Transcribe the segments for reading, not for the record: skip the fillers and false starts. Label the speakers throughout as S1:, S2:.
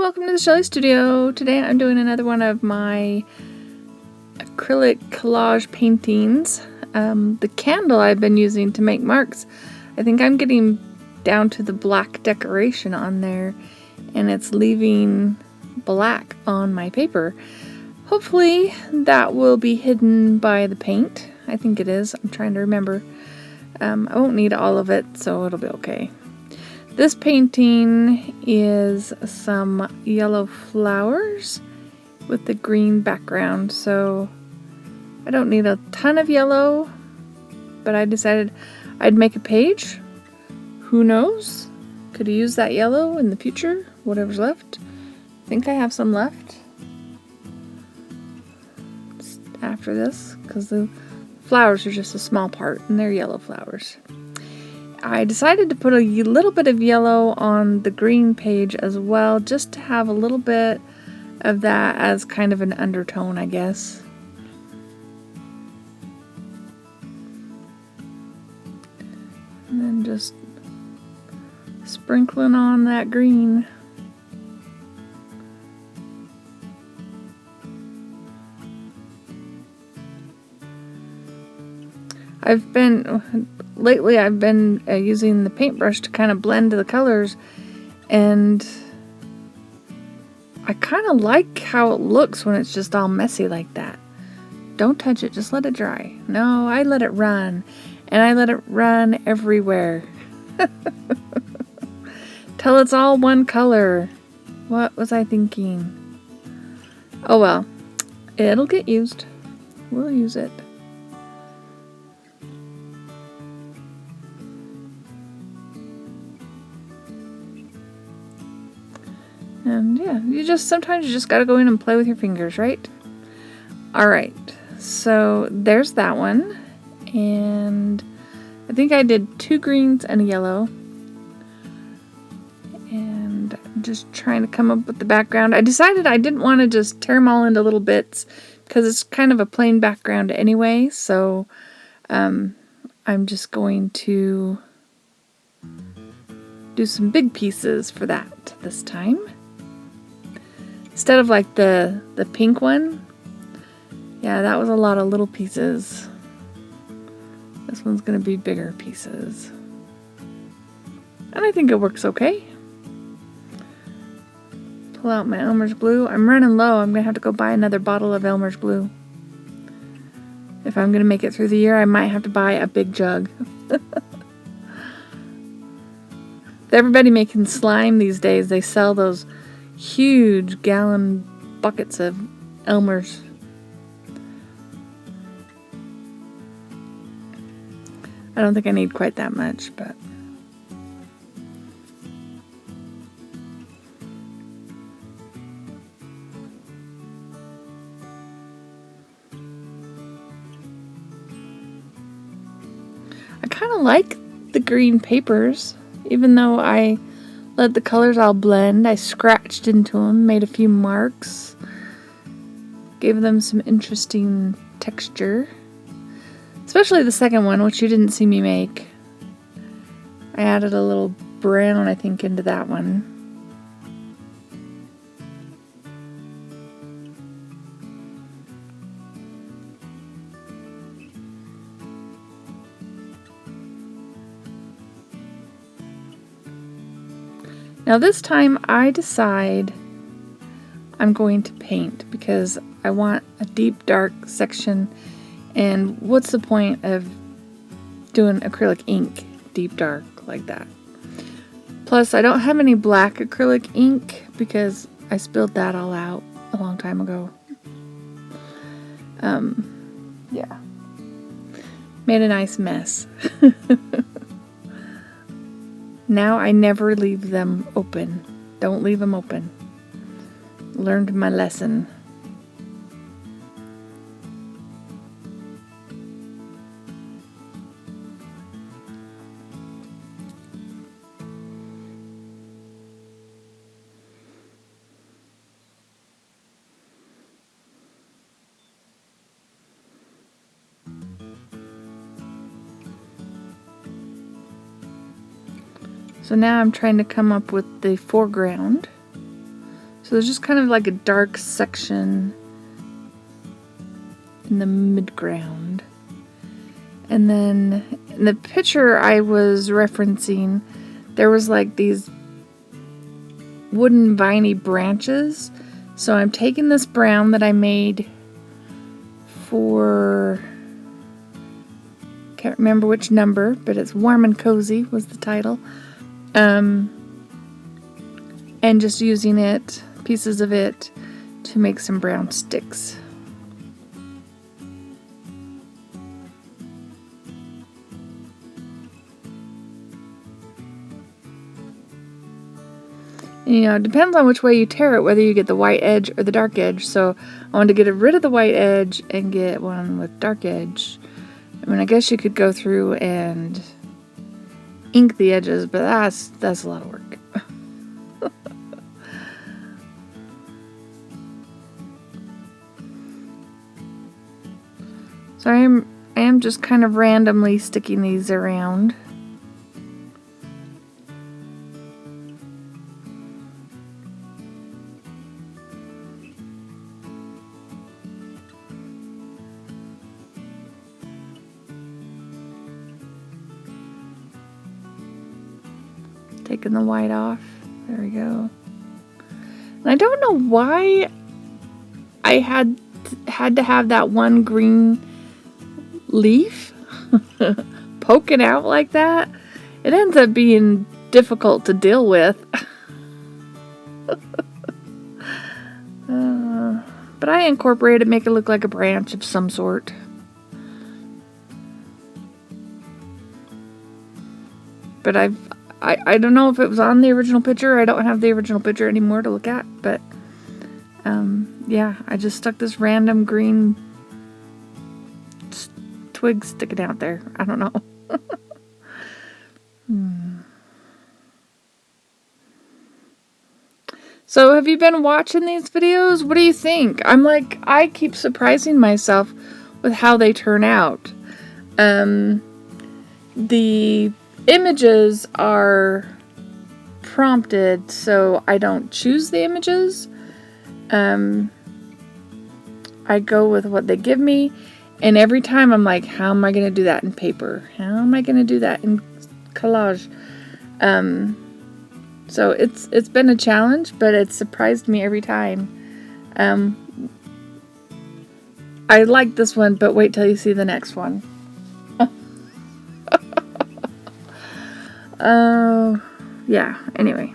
S1: welcome to the Shelly Studio. Today I'm doing another one of my acrylic collage paintings. The candle I've been using to make marks, I think I'm getting down to the black decoration on there, and it's leaving black on my paper. Hopefully that will be hidden by the paint. I think it is. I'm trying to remember. I won't need all of it, so it'll be okay. This painting is some yellow flowers with the green background, so I don't need a ton of yellow, but I decided I'd make a page. Who knows? Could use that yellow in the future, whatever's left. I think I have some left after this, because the flowers are just a small part, and they're yellow flowers. I decided to put a little bit of yellow on the green page as well, just to have a little bit of that as kind of an undertone, I guess. And then just sprinkling on that green. Lately I've been using the paintbrush to kind of blend the colors, and I kind of like how it looks when it's just all messy like that. Don't touch it, just let it dry. No, I let it run, and I let it run everywhere. Till it's all one color. What was I thinking? Oh well, it'll get used. We'll use it. And yeah, sometimes you just gotta go in and play with your fingers, right? Alright, so there's that one. And I think I did 2 greens and a yellow. And just trying to come up with the background. I decided I didn't want to just tear them all into little bits, because it's kind of a plain background anyway. So I'm just going to do some big pieces for that this time. Instead of like the pink one. Yeah, that was a lot of little pieces. This one's going to be bigger pieces. And I think it works okay. Pull out my Elmer's glue. I'm running low. I'm going to have to go buy another bottle of Elmer's glue. If I'm going to make it through the year, I might have to buy a big jug. Everybody making slime these days, they sell those huge gallon buckets of Elmer's. I don't think I need quite that much, but I kind of like the green papers, even though I let the colors all blend. I scratched into them, made a few marks, gave them some interesting texture. Especially the second one, which you didn't see me make. I added a little brown, I think, into that one. Now this time I decide I'm going to paint, because I want a deep dark section, and what's the point of doing acrylic ink deep dark like that? Plus I don't have any black acrylic ink because I spilled that all out a long time ago. Yeah. Made a nice mess. Now I never leave them open. Don't leave them open. Learned my lesson. So now I'm trying to come up with the foreground. So there's just kind of like a dark section in the midground. And then in the picture I was referencing, there was like these wooden viney branches. So I'm taking this brown that I made for, can't remember which number, but it's Warm and Cozy was the title. And just using it, pieces of it, to make some brown sticks. You know, it depends on which way you tear it, whether you get the white edge or the dark edge. So I wanted to get rid of the white edge and get one with dark edge. I mean, I guess you could go through and ink the edges, but that's a lot of work. So I am just kind of randomly sticking these around. Taking the white off. There we go. And I don't know why I had to have that one green leaf poking out like that. It ends up being difficult to deal with. But I incorporate it, make it look like a branch of some sort. But I don't know if it was on the original picture. I don't have the original picture anymore to look at, but yeah, I just stuck this random green twig sticking out there. I don't know. So have you been watching these videos? What do you think? I keep surprising myself with how they turn out. The images are prompted, so I don't choose the images. I go with what they give me, and every time I'm like, how am I going to do that in paper? How am I going to do that in collage? So it's been a challenge, but it's surprised me every time. I like this one, but wait till you see the next one. Yeah, anyway,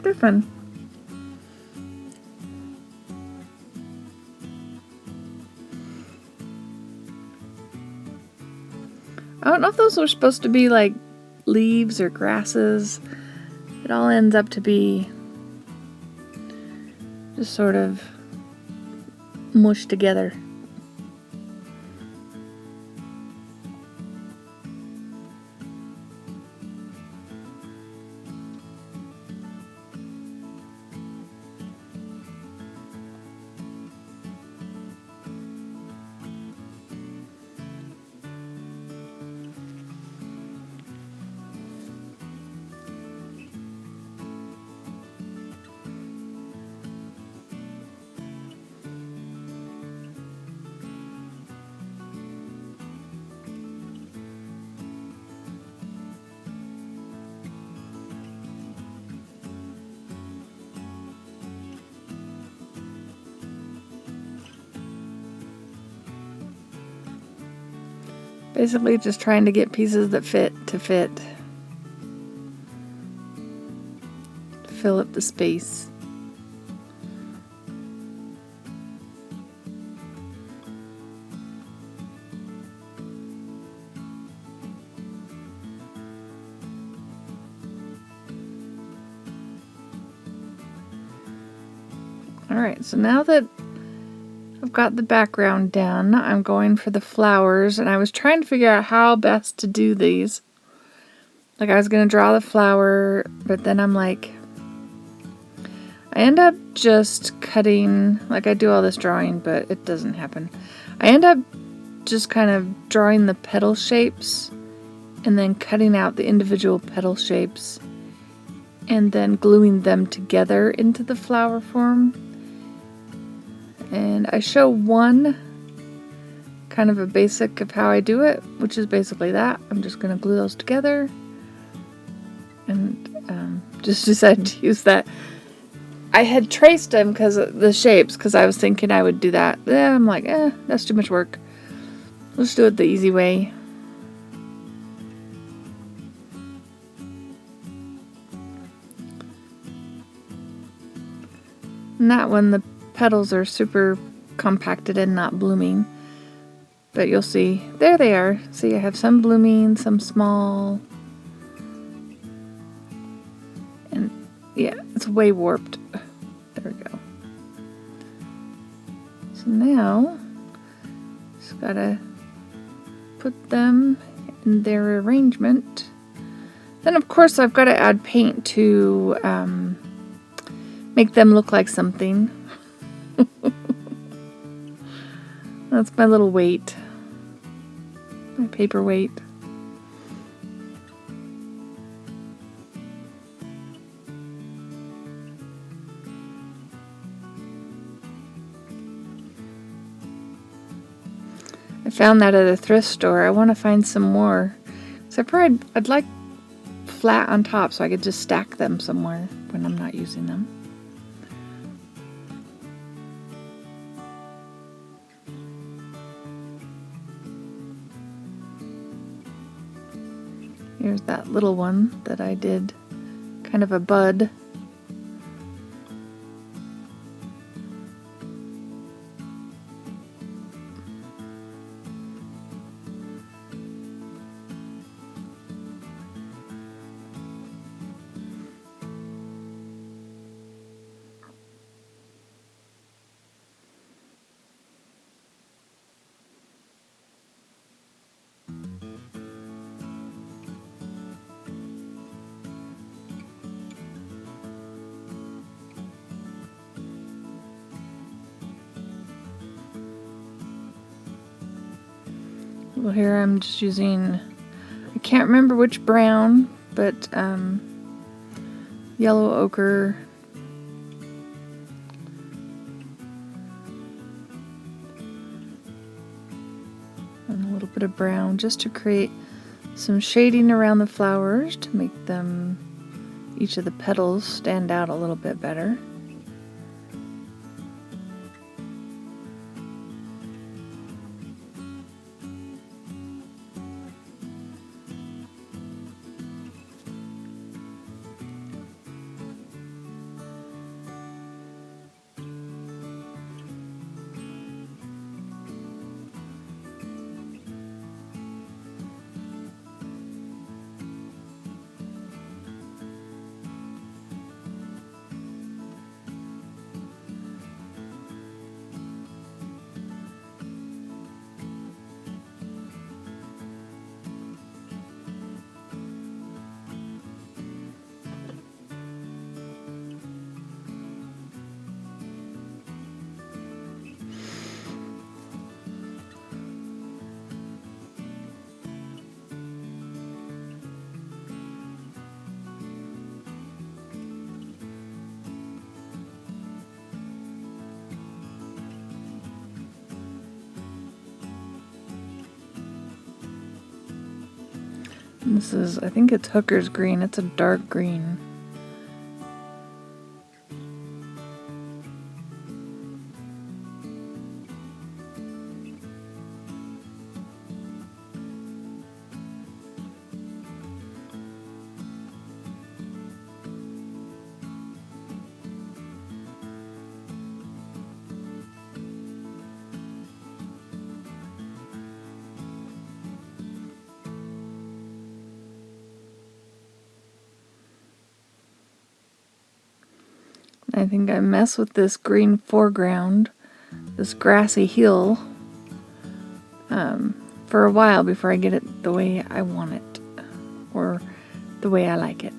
S1: they're fun. I don't know if those were supposed to be like leaves or grasses. It all ends up to be just sort of mushed together. Basically just trying to get pieces that fit to fit. Fill up the space. Alright, so now that I've got the background done, I'm going for the flowers, and I was trying to figure out how best to do these. Like, I was going to draw the flower, but then I'm like, I end up just cutting, like I do all this drawing, but it doesn't happen. I end up just kind of drawing the petal shapes and then cutting out the individual petal shapes and then gluing them together into the flower form. And I show one kind of a basic of how I do it, which is basically that. I'm just going to glue those together, and just decided to use that. I had traced them because of the shapes, because I was thinking I would do that. Then I'm like, that's too much work. Let's do it the easy way. And that one, the petals are super compacted and not blooming. But you'll see, there they are. See, I have some blooming, some small. And yeah, it's way warped. There we go. So now, just gotta put them in their arrangement. Then of course I've got to add paint to make them look like something. That's my little weight. My paperweight. I found that at a thrift store. I want to find some more. So I'd like flat on top so I could just stack them somewhere when I'm not using them. Here's that little one that I did, kind of a bud. Well, here I'm just using, I can't remember which brown, but yellow ochre. And a little bit of brown just to create some shading around the flowers to make them, each of the petals, stand out a little bit better. This is, I think it's Hooker's green. It's a dark green. I think I mess with this green foreground, this grassy hill, for a while before I get it the way I want it, or the way I like it.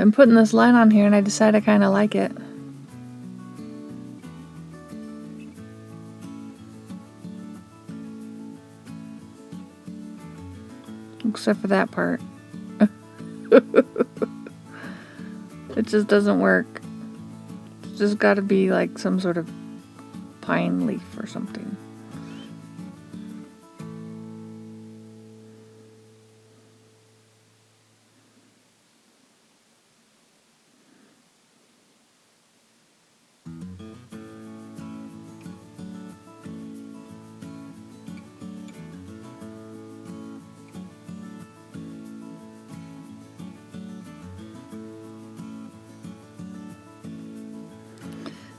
S1: I'm putting this light on here and I decide I kind of like it. Except for that part. It just doesn't work. It's just got to be like some sort of pine leaf or something.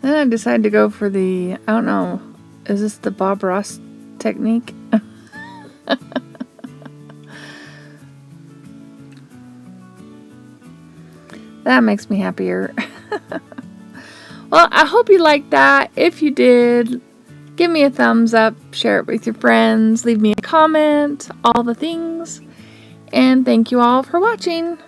S1: Then I decided to go for the, I don't know, is this the Bob Ross technique? That makes me happier. Well, I hope you liked that. If you did, give me a thumbs up, share it with your friends, leave me a comment, all the things. And thank you all for watching.